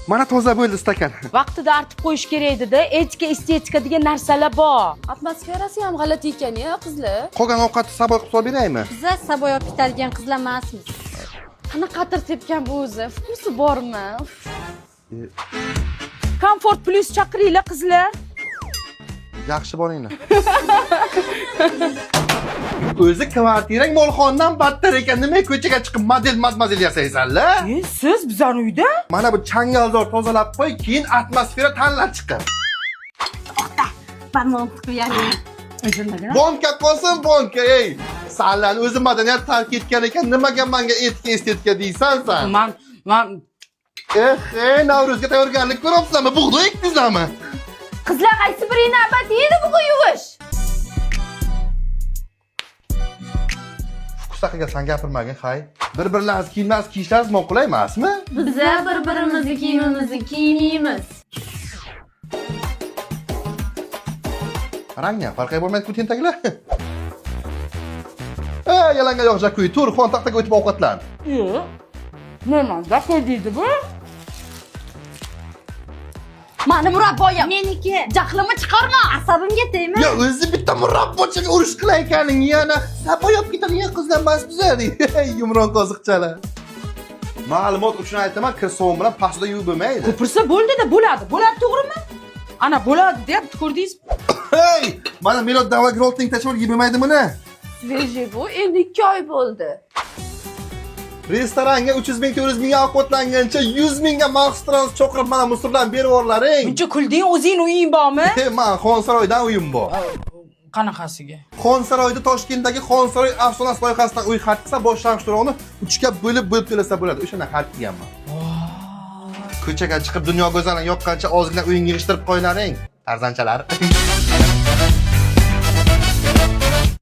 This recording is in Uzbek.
Mana toza bo'ldi stakan. Vaqtida artib qo'yish kerak edi-da. Etika, estetika degan narsalar bor. Atmosferasi ham g'alati ekan-ya, qizlar. Qolgan ovqatni saboy qilib solib beraymi? Biz saboy olib ketadigan qizlar emasmiz. Qanaqadir tepgan bu o'zi. Fukusi bormi? Comfort Plus chaqiringlar qizlar. Yaxshi boringlar. O'zi kvartirang molxondan battar ekan. Nima ko'chaga chiqib model yasaysanlar? Siz bizani uyda? Mana bu changalzor tozalab qo'y, keyin atmosfera tanlab chiqar. Barmoq qo'yaylik. Bonka qolsin, bonka, ey. Sanlar o'zi madaniyat tark etgan ekan, nimaga menga etika estetika deysan sen? Men Navruzga tayyorgarlik ko'ryapsizmi? Bug'doy ekdingizmi? qizlar qaysi biri navbat edi bugun yuvish? Fukusa qilgan gapirmagin, hay. Bir-birlaringiz kiyishlaringiz ma'qul emasmi? Biz bir-birimizni kiyimimizni kiymaymiz. Rangga farqi bo'lmaydi-ku tentaklar. Yalanga yo'q jakuy, tur, xon taxtaga o'tib ovqatlan. Yo'q. Nima, zakay deydi bu? Mani murabboyim. Meniki. Jahlimni chiqarma. Asabimga tegma. Ya o'zi bitta murabbochaga urush qilayotganing yana saboy olib ketadigan qizlar emas bizlar. Yumron qoziqchalar. Ma'lumot uchun aytaman, kir sovun bilan pastda yuvib bo'lmaydi. Ko'pirsa bo'ldi-da, bo'ladi. Bo'ladi, to'g'rimi? Ana bo'ladi deb ko'rdingiz. Hey! Mana Milod Davagrovning tashvir yeb bo'lmaydi buni. Svejiy bu 52 oy bo'ldi. Restoranga 300 ming, 400 ming ovqatlangancha 100 mingga maxsus transport cho'qirib mana musullarni berib yuborlaring. Buncha kulding, o'zing uying bormi? Men Xonsaroydan uyim bor. Qanaqasiga? Xonsaroyda Toshkentdagi Xonsaroy afsonasi loyihasidan uy xarid qilsa, boshlang'ich to'lovni 3 ga bo'lib to'lasa bo'ladi. O'shani xarid qilganman. Ko'chaga chiqib dunyo go'zalini yoqqancha ozgina uyingga yig'ishtirib qo'ylaring, arzanchalar.